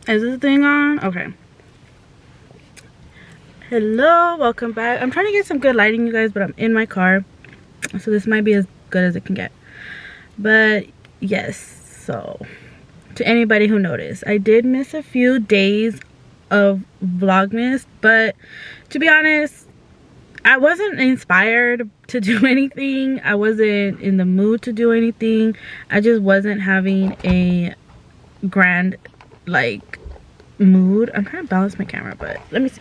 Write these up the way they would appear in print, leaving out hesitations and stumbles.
Is this thing on? Okay. Hello, welcome back. I'm trying to get some good lighting, you guys, but I'm in my car, so this might be as good as it can get. But yes, so to anybody who noticed, I did miss a few days of vlogmas, but to be honest, I wasn't inspired to do anything. I wasn't in the mood to do anything. I just wasn't having a grand like mood. I'm trying to balance my camera, but let me see.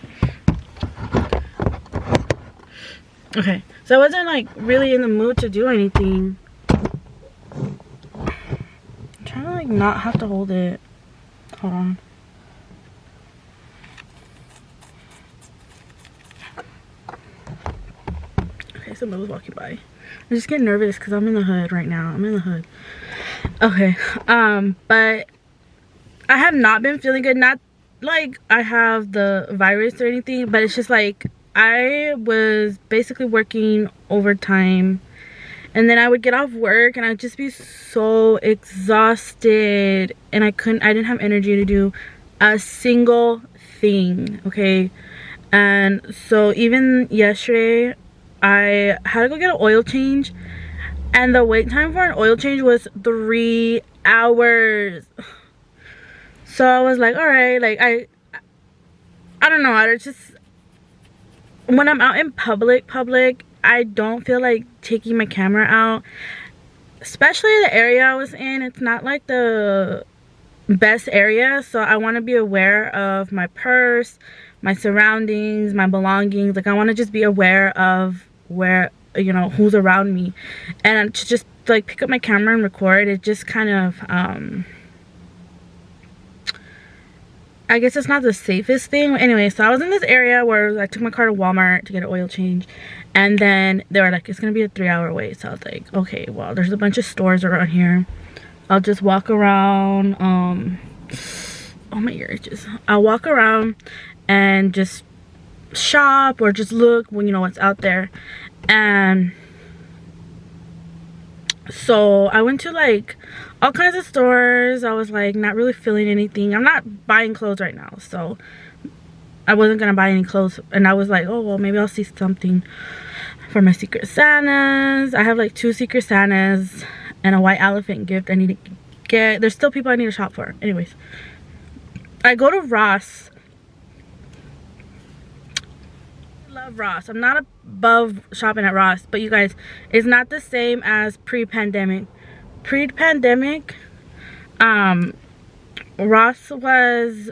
Okay, so I wasn't like really in the mood to do anything. I'm trying to like not have to hold it. Hold on. Okay, somebody was walking by. I'm just getting nervous because I'm in the hood right now. I'm in the hood. Okay, but I have not been feeling good. Not like I have the virus or anything, but it's just like I was basically working overtime, and then I would get off work and I'd just be so exhausted, and I didn't have energy to do a single thing. Okay, and so even yesterday I had to go get an oil change, and the wait time for an oil change was 3 hours. So I was like, all right, like I don't know, I just, when I'm out in public, I don't feel like taking my camera out, especially the area I was in. It's not like the best area, so I want to be aware of my purse, my surroundings, my belongings. Like I want to just be aware of where, you know, who's around me, and to just like pick up my camera and record. It just kind of I guess it's not the safest thing. Anyway, so I was in this area where I took my car to Walmart to get an oil change, and then they were like, it's gonna be a 3-hour wait. So I was like, okay, well, there's a bunch of stores around here. I'll just walk around. Oh, my ear itches. I'll walk around and just shop or just look when, you know, what's out there. And so I went to like all kinds of stores. I was like not really feeling anything. I'm not buying clothes right now, so I wasn't gonna buy any clothes. And I was like, oh well, maybe I'll see something for my Secret Santas. I have like 2 Secret Santas and a white elephant gift I need to get. There's still people I need to shop for. Anyways, I go to Ross. Love Ross. I'm not above shopping at Ross, but you guys, it's not the same as pre-pandemic. Ross was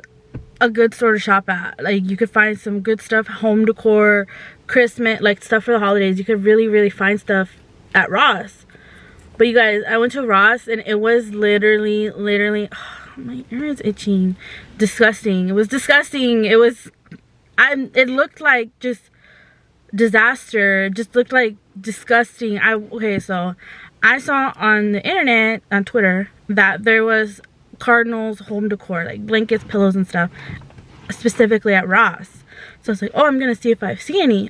a good store to shop at. Like you could find some good stuff, home decor, Christmas, like stuff for the holidays. You could really find stuff at Ross. But you guys, I went to Ross and it was literally oh, my ear is itching. Disgusting. It was disgusting. It was, it looked like just disaster. It just looked like disgusting. Okay, so I saw on the internet, on Twitter, that there was Cardinals home decor, like blankets, pillows, and stuff, specifically at Ross. So I was like, oh, I'm gonna see if I see any.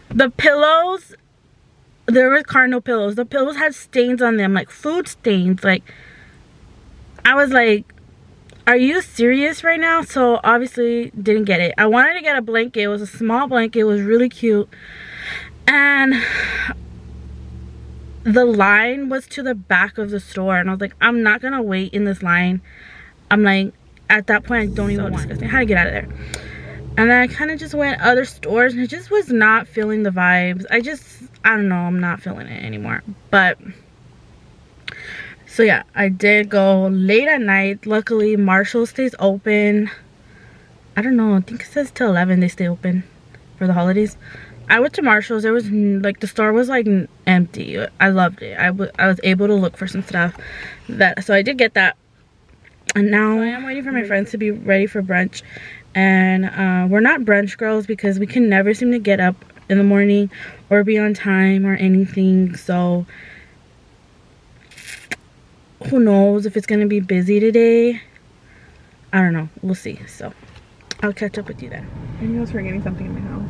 The pillows, there were Cardinal pillows. The pillows had stains on them, like food stains. Like, I was like, are you serious right now? So obviously didn't get it. I wanted to get a blanket. It was a small blanket. It was really cute. And the line was to the back of the store, and I was like, I'm not gonna wait in this line. I'm like, at that point, I don't even want to. I had to get out of there. And then I kind of just went other stores, and I just was not feeling the vibes. I don't know, I'm not feeling it anymore. But so yeah, I did go late at night. Luckily, Marshall stays open. I don't know, I think it says till 11 they stay open for the holidays. I went to Marshall's. There was like, the store was like empty. I loved it. I was able to look for some stuff. So I did get that. And now I am waiting for my friends to be ready for brunch. And we're not brunch girls because we can never seem to get up in the morning or be on time or anything. So who knows if it's gonna be busy today. I don't know. We'll see. So I'll catch up with you then. I knew I was forgetting something in my house.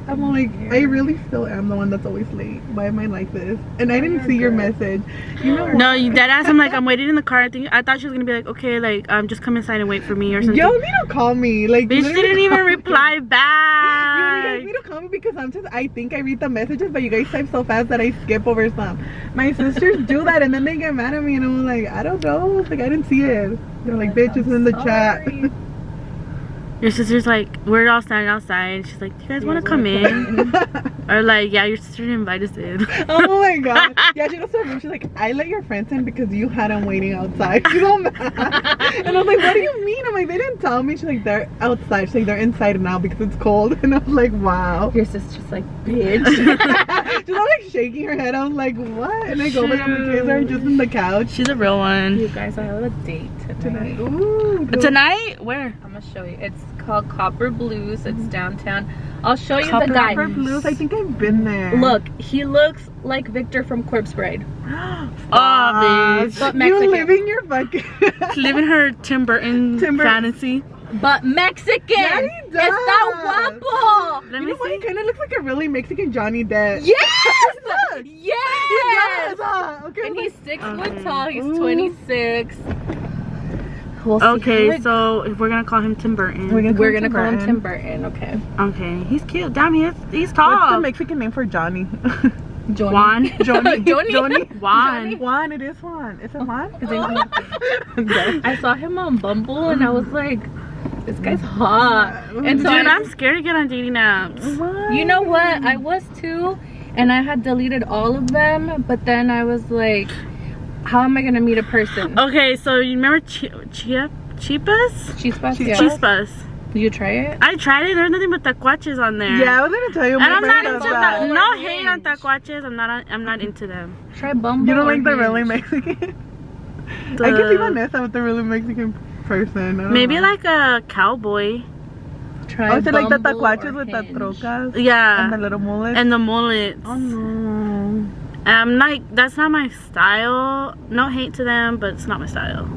I'm like, I really still am the one that's always late. Why am I like this? And I didn't see your message. You know what? No, you dead ass. I'm like, I'm waiting in the car. I thought she was gonna be like, okay, like just come inside and wait for me or something. Y'all need to call me. Like, bitch didn't even reply back. You guys need to call me because sometimes I think I read the messages, but you guys type so fast that I skip over some. My sisters do that and then they get mad at me and I'm like, I don't know. Like, I didn't see it. They're like, bitch, it's in the chat. Your sister's like, we're all standing outside. She's like, do you guys want to come in? Or like, yeah, your sister didn't invite us in. Oh my god. Yeah, she goes to her room. She's like, I let your friends in because you had them waiting outside. She's all mad. And I was like, what do you mean? I'm like, they didn't tell me. She's like, they're outside. She's like, they're inside now because it's cold. And I was like, wow. Your sister's like, bitch. She's all like shaking her head. I was like, what? And I go back and the kids are just in the couch. She's a real one. You guys, I have a date tonight. Ooh, cool. Tonight? Where? I'm gonna show you. It's called Copper Blues. It's downtown. I'll show you Copper the guy. Blues. I think I've been there. Look, he looks like Victor from Corpse Bride. Oh, bitch. But You Mexican. living your fucking Living her Tim Burton fantasy. But Mexican. Yeah, he does. Está guapo. Let You me know what? He see. kind of looks like a really Mexican Johnny Depp. Yes. Look. Yes. He does. Okay. And he's 6 Okay. foot tall. He's Ooh. 26. We'll see Okay, how it- so if we're gonna call him Tim Burton. we're gonna call him Tim Burton. Okay. Okay, he's cute. Damn, he's What's the tall. Mexican name for Johnny? Juan. Johnny. Johnny. Juan. Juan. It is Juan. Is it Juan? Oh. I saw him on Bumble and I was like, this guy's hot. And so Dude, I'm scared to get on dating apps. What? you know what? I was too, and I had deleted all of them, but then I was like, how am I gonna meet a person? Okay, so you remember Chiapas? Chispas, yeah. Chispas. Did you try it? I tried it. There's nothing but taquaches on there. Yeah, I was gonna tell you. And my I'm not friend into does that. that. No hate on taquaches. I'm not into them. Try Bumble. You don't or like the Hinge. really Mexican? I can see Vanessa with the really Mexican person. I don't Maybe know. like a cowboy. Try Oh, is it like the Bumble taquaches or with the Hinge. trocas? And the Yeah. little mullets? And the mullets. Oh no. I'm like, that's not my style. No hate to them, but it's not my style.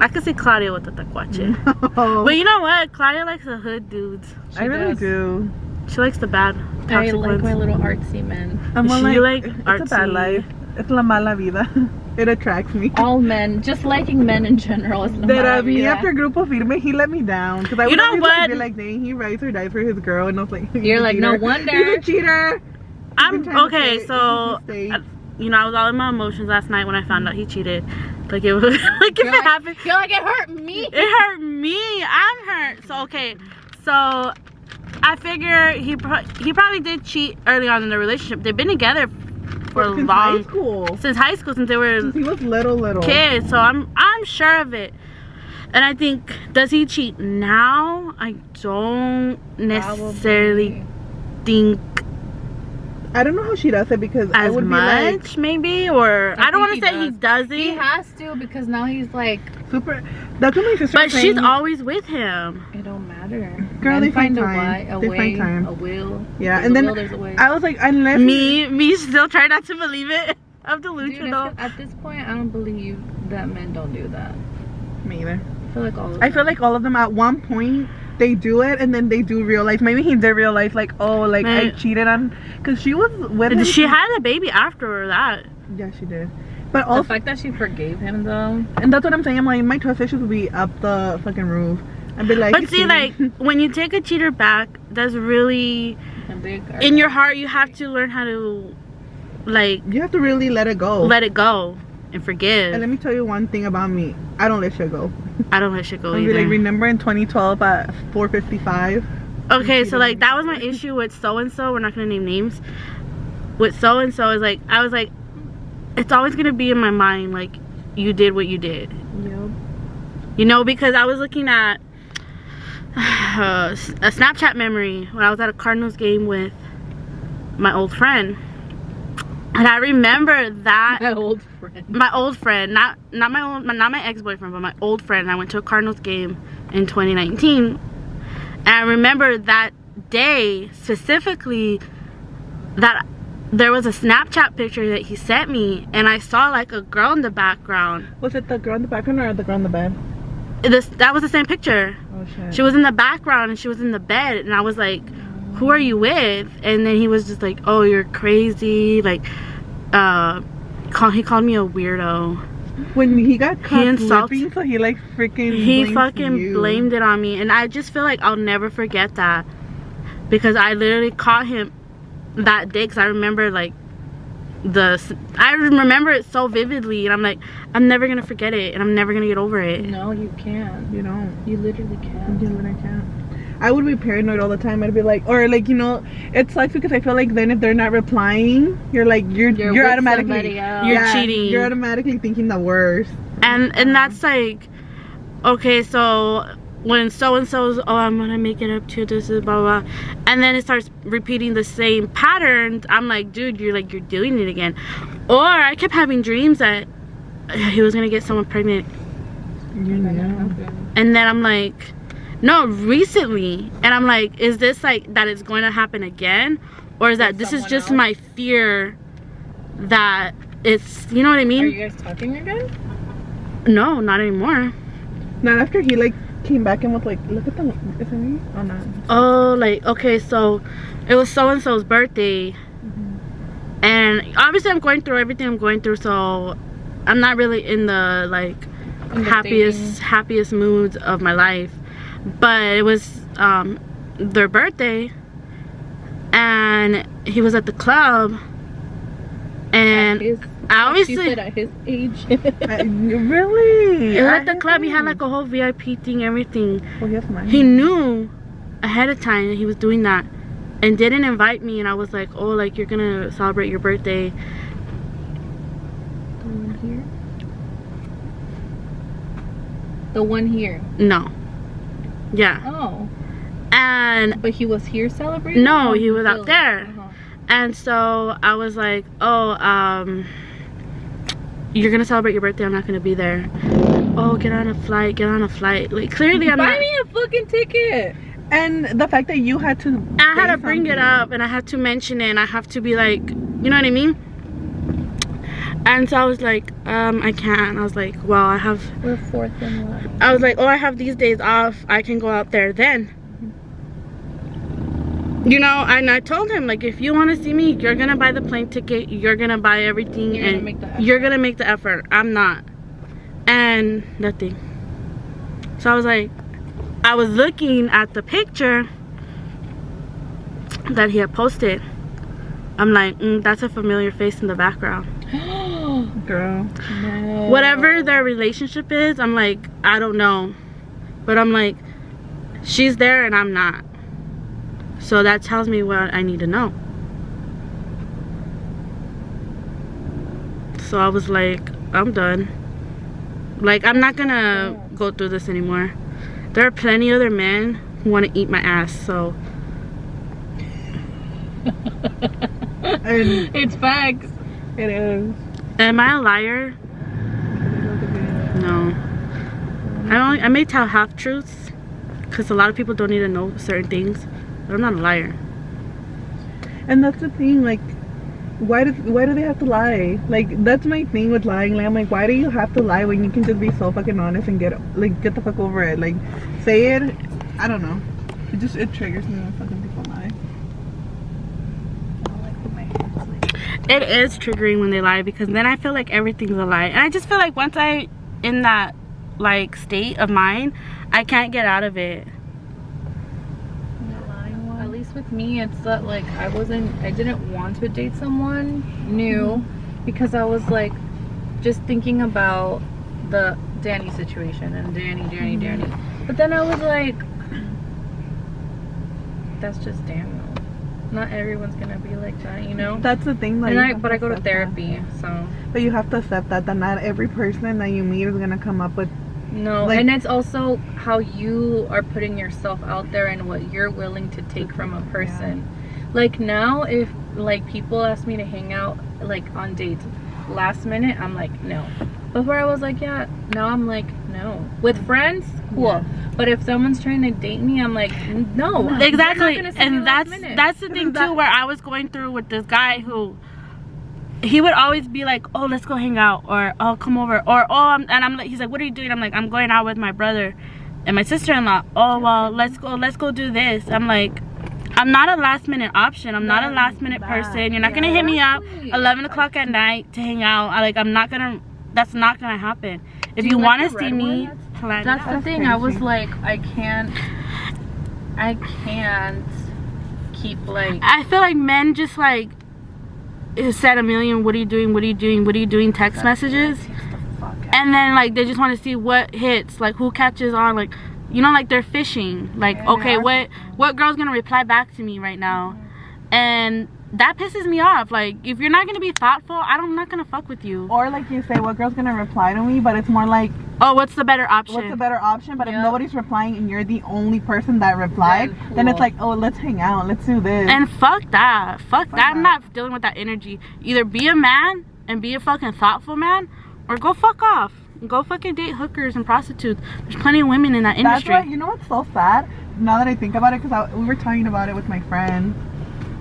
I could see Claudia with the taquache. Oh, But you know what? Claudia likes the hood dudes. I really does. do. She likes the bad, I toxic like ones. my little artsy men. I'm all She like it's a bad artsy. life. It's la mala vida. It attracts me. All men, just liking men in general is That me after Grupo Firme, he let me down. Because I You would know always what? like, be like, dang, he rides or dies for his girl. And I was like, he's You're a like, no cheater. wonder. He's a cheater. I'm Been trying to okay. say So, he's a mistake. you know, I was all in my emotions last night when I found out he cheated. Like it was like if it happened, You're like, it hurt me. it hurt me. I'm hurt. So okay, so I figure he probably did cheat early on in the relationship. They've been together for a Since long high school. since high school, since they were Since he was little. kids. So I'm sure of it. And I think, does he cheat now? I don't necessarily think I don't know how she does it because I as would much, maybe, or I don't want to think say he he doesn't. He has to because now he's like, be like super. That's what my sister But was she's saying. always with him. it don't matter. Girl, Men they find a time. way, a They way, find time. a will. Yeah, There's and a then will, there's a way. I was like, unless Me still try not to believe it. I'm Dude, delusional. at this point, I don't believe that men don't do that. me either. I feel like all of I feel like all of them at one point they do it and then they do real life. Maybe he did real life, like, oh, like I Man. cheated on, because she was with him. She had a baby after that. Yeah, she did. But the also, fact that she forgave him though. and that's what I'm saying. I'm like, my trust issues would be up the fucking roof. I'd be like, But you see, like, when you take a cheater back, that's really, A big in your heart, you have to learn how to, like, you have to really let it go. let it go and And forgive. let me tell you one thing about me. I don't let shit go. I don't let shit go I'll be either. like, remember in 2012 at 4:55? Okay, so like that was my issue with so and so. We're not gonna name names. With so and so is like, I was like, it's always gonna be in my mind like you did what you did. Yep. You know, because I was looking at a Snapchat memory when I was at a Cardinals game with my old friend, and I remember that My old friend. my old friend, not my ex-boyfriend, but my old friend. I went to a Cardinals game in 2019, and I remember that day specifically that there was a Snapchat picture that he sent me, and I saw like a girl in the background. Was it the girl in the background or the girl in the bed? That was the same picture. Oh shit. She was in the background and she was in the bed, and I was like, who are you with? And then he was just like, oh, you're crazy, like he called me a weirdo. When he got caught He slipping, so he like freaking he fucking blamed it on me, and I just feel like I'll never forget that, because I literally caught him that day, because I remember like I remember it so vividly, and I'm like, I'm never gonna forget it, and I'm never gonna get over it. No, you can't. You don't. You literally can't. You literally can't. I would be paranoid all the time. I'd be like, or like, you know, it sucks because I feel like then if they're not replying, you're like, you're automatically, you're cheating. You're automatically thinking the worst. And that's like, okay, so when so and so's, oh, I'm gonna make it up to you, this is blah blah, and then it starts repeating the same patterns, I'm like, dude, you're doing it again. Or I kept having dreams that he was gonna get someone pregnant. You know. And then I'm like, no, recently. And I'm like, is this like that it's going to happen again, or is that this is just my fear that it's, you know what I mean? Are you guys talking again? No, not anymore. Not after he like came back and was like, look at the, is it me? Oh no. Oh, like, okay, so it was so and so's birthday, and obviously I'm going through everything I'm going through, so I'm not really in the like happiest moods of my life. But it was their birthday, and he was at the club, and I obviously she said at his age. Really? it was at the club. He had like a whole VIP thing, everything. Oh, yes, mine. He knew ahead of time that he was doing that, and didn't invite me. And I was like, oh, like, you're gonna celebrate your birthday. The one here? The one here? No. Yeah. Oh. And but he was here celebrating? no, he was out there. Uh-huh. And so I was like, oh, you're gonna celebrate your birthday, I'm not gonna be there. Oh, get on a flight. Like, clearly I'm Buy not. me a fucking ticket. And the fact that you had to, I had to bring it up, and I had to mention it, and I have to be like, you know what I mean? And so I was like, I can't. I was like, well, We're fourth in line. I was like, oh, I have these days off, I can go out there then. You know, and I told him, like, if you want to see me, you're gonna buy the plane ticket, you're gonna buy everything, you're gonna make the effort. I'm not. And nothing. So I was like, I was looking at the picture that he had posted. I'm like, that's a familiar face in the background. girl. No. Whatever their relationship is, I'm like, I don't know. But I'm like, she's there and I'm not. So that tells me what I need to know. So I was like, I'm done. Like, I'm not gonna go through this anymore. There are plenty other men who want to eat my ass, so. And It's facts. it is. Am I a liar? No. I may tell half truths, because a lot of people don't need to know certain things. But I'm not a liar. And that's the thing, like, why do they have to lie? Like, that's my thing with lying. Like, I'm like, why do you have to lie when you can just be so fucking honest and get the fuck over it? Like, say it. I don't know. It triggers me when fucking people lie. It is triggering when they lie, because then I feel like everything's a lie. And I just feel like once I in that like state of mind, I can't get out of it. At least with me, it's that like I didn't want to date someone new because I was like just thinking about the Danny situation and Danny. But then I was like, that's just Daniel. Not everyone's gonna be like that, you know. That's the thing. Like, but I go to therapy, so. But you have to accept that not every person that you meet is gonna come up with. No, like, and it's also how you are putting yourself out there and what you're willing to take from a person. Yeah. Like now, if like people ask me to hang out like on dates, last minute I'm like no. Before I was like yeah. Now I'm like no. With friends, cool. Yeah. But if someone's trying to date me, I'm like no. Exactly, and that's the thing too. Where I was going through with this guy who. He would always be like, oh, let's go hang out, or oh, come over, or oh, I'm like, he's like, what are you doing? I'm like, I'm going out with my brother and my sister-in-law. Oh, well, let's go do this. I'm like, I'm not a last minute option. I'm not a last minute person. You're not gonna hit me up 11 o'clock at night to hang out. I'm not gonna. That's not gonna happen. If you want to see me, plan. That's the thing. I was like, I can't keep like. I feel like men just like said a million. What are you doing? What are you doing? What are you doing? Text messages, and then like they just want to see what hits, like who catches on, like. You know, like they're fishing. Like, okay, what girl's gonna reply back to me right now? And that pisses me off. Like, if you're not gonna be thoughtful, I'm not gonna fuck with you. Or like you say, what girl's gonna reply to me? But it's more like, oh, what's the better option? What's the better option? But if nobody's replying and you're the only person that replied, then it's like, oh, let's hang out, let's do this. And fuck that. Fuck that. I'm not dealing with that energy. Either be a man and be a fucking thoughtful man, or go fuck off. Go fucking date hookers and prostitutes. There's plenty of women in that industry. That's why, you know what's so sad? Now that I think about it, because we were talking about it with my friend,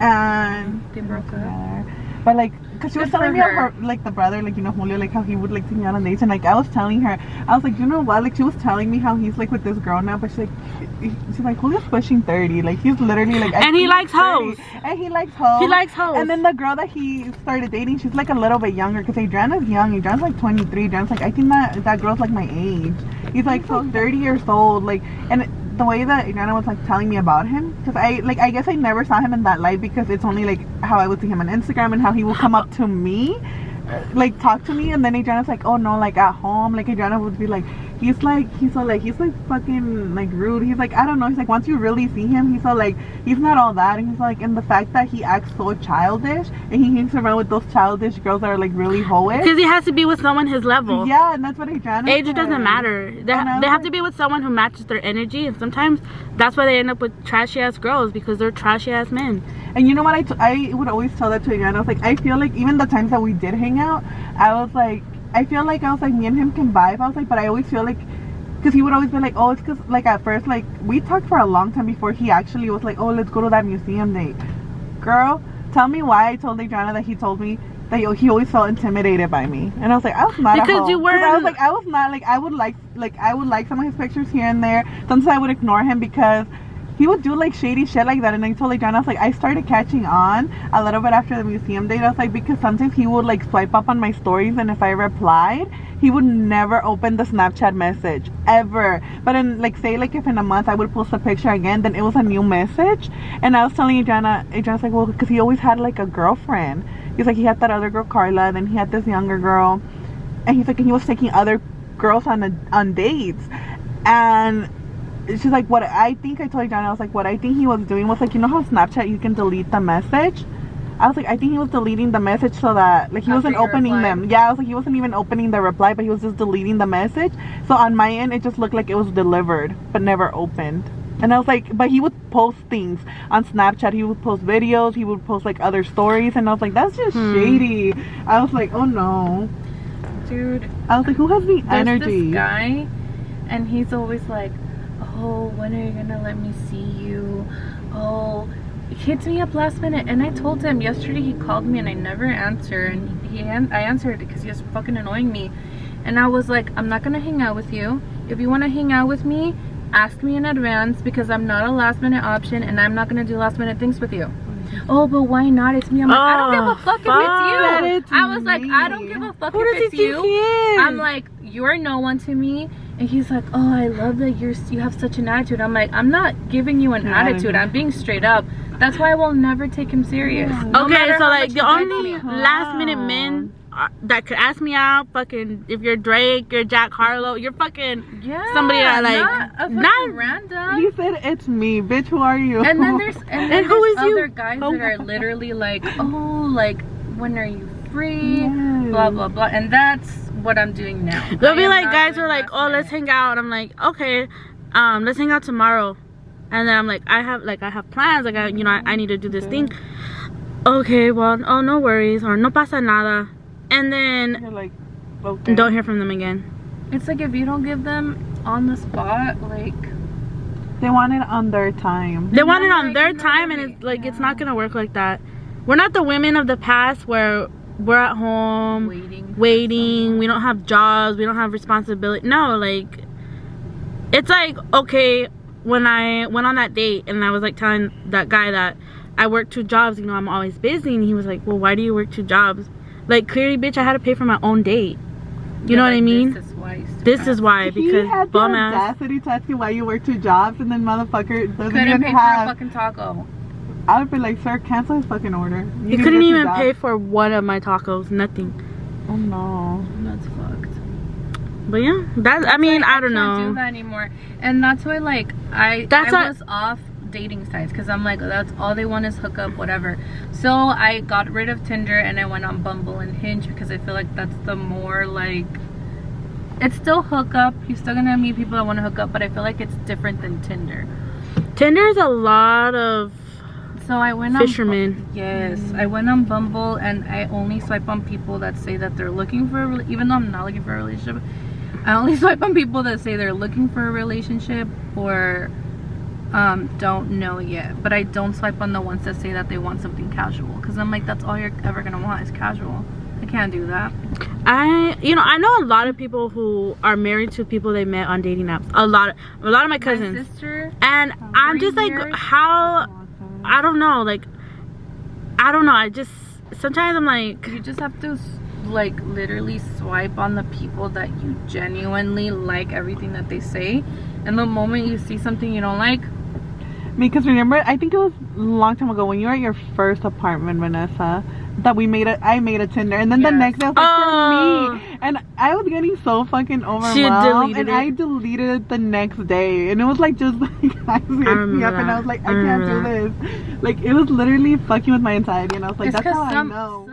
and they broke up. But like, because she was telling me her, like the brother, like, you know, Julio, like how he would like take me out on dates, and like I was telling her, I was like, you know what? Like she was telling me how he's like with this girl now, but she's like Julio's pushing 30, like he's literally like, and he likes hoes, and he likes hoes. He likes hoes. And then the girl that he started dating, she's like a little bit younger, because Adriana's young. Adriana's like 23. Adriana's like, I think that girl's like my age. He's like so 30 years old, like, and the way that Adriana was like telling me about him, because I guess I never saw him in that light, because it's only like how I would see him on Instagram and how he would come up to me, like talk to me, and then Adriana's like, oh no, like at home, like Adriana would be like, he's like fucking like rude. He's like, I don't know, he's like, once you really see him, he's so like, he's not all that. And he's like, and the fact that he acts so childish, and he hangs around with those childish girls that are like really hoish, because he has to be with someone his level. Yeah, and that's what Adriana age said. Doesn't matter. They have to be with someone who matches their energy, and sometimes that's why they end up with trashy ass girls, because they're trashy ass men. And you know what, I would always tell that to Adriana. I was like, I feel like even the times that we did hang out, I feel like me and him can vibe. I was like, but I always feel like, because he would always be like, oh, it's because like at first, like we talked for a long time before he actually was like, oh, let's go to that museum date. Girl, tell me why I told Adriana that he told me that he always felt intimidated by me. And I was like, I was not because a hoe. You weren't. I was like, I was not like, I would like some of his pictures here and there. Sometimes I would ignore him because he would do like shady shit like that. And I told Adriana, I was like, I started catching on a little bit after the museum date. I was like, because sometimes he would like swipe up on my stories, and if I replied, he would never open the Snapchat message ever. But in like, say like if in a month I would post a picture again, then it was a new message. And I was telling Adriana's like, well, because he always had like a girlfriend. He's like, he had that other girl Carla, then he had this younger girl, and he's like, and he was taking other girls on dates. And she's like, what I think, I told Adriana, I was like, what I think he was doing was like, you know how Snapchat you can delete the message? I was like, I think he was deleting the message so that like he wasn't opening them. Yeah, I was like, he wasn't even opening the reply, but he was just deleting the message. So on my end, it just looked like it was delivered but never opened. And I was like, but he would post things on Snapchat. He would post videos, he would post like other stories, and I was like, that's just shady. I was like, oh no, dude. I was like, who has the energy? This guy, and he's always like, oh, when are you gonna let me see you? Oh, it hits me up last minute. And I told him yesterday, he called me and I never answered, and I answered because he was fucking annoying me. And I was like, I'm not gonna hang out with you. If you want to hang out with me, ask me in advance, because I'm not a last minute option, and I'm not gonna do last minute things with you. Oh, but why not? It's me. I'm like, I don't give a fuck if it's you. I was like, I don't give a fuck if it's you. I'm like, you're no one to me. And he's like, oh, I love that you have such an attitude. I'm like, I'm not giving you an attitude. I'm being straight up. That's why I will never take him serious. No, okay, so like the only last minute men that could ask me out, fucking, if you're Drake, you're Jack Harlow, you're fucking somebody that like not random. He said, it's me, bitch, who are you? And then there's who is other guys that are literally like, oh, like, when are you free? Blah blah blah. And that's what I'm doing now. There'll be like guys who are like, oh, let's hang out. And I'm like, okay, let's hang out tomorrow. And then I'm like, I have plans, like I need to do this thing. Okay, well, oh, no worries, or no pasa nada. And then you're like, okay, don't hear from them again. It's like, if you don't give them on the spot, like, they want it on their time. They want it on their time, and it's like, it's not gonna work like that. We're not the women of the past where we're at home waiting, we don't have jobs, we don't have responsibility. No, like, it's like, okay, when I went on that date and I was like telling that guy that I work 2 jobs, you know, I'm always busy, and he was like, well, why do you work 2 jobs? Like, clearly, bitch, I had to pay for my own date. You know what I mean? This is why, because he had the audacity to ask you why you work 2 jobs, and then motherfucker doesn't couldn't even pay have. for a fucking taco. I would be like, sir, cancel his fucking order. He couldn't even pay for one of my tacos. Nothing. Oh no, that's fucked. But yeah, that I mean, I don't know. I can't do that anymore, and that's why like I was off dating sites because I'm like, that's all they want is hookup, whatever. So I got rid of Tinder and I went on Bumble and Hinge because I feel like that's the more like, it's still hookup. You're still gonna meet people that want to hook up, but I feel like it's different than Tinder. Tinder's a lot of so I went fishermen. Yes, I went on Bumble and I only swipe on people that say that they're looking for a even though I'm not looking for a relationship. I only swipe on people that say they're looking for a relationship or don't know yet. But I don't swipe on the ones that say that they want something casual, because I'm like, that's all you're ever gonna want is casual. I can't do that. I know a lot of people who are married to people they met on dating apps. A lot of my cousins. My sister, and I'm just like, how, I don't know, like, I don't know, I just, sometimes I'm like, you just have to like literally swipe on the people that you genuinely like everything that they say, and the moment you see something you don't like, because remember, I think it was a long time ago when you were at your first apartment, Vanessa, that I made a Tinder, and then the next day I was like, for me, and I was getting so fucking overwhelmed, and I deleted it the next day, and it was like just like I me up, and I was like, I can't do this. Like, it was literally fucking with my anxiety, and I was like, that's how I know.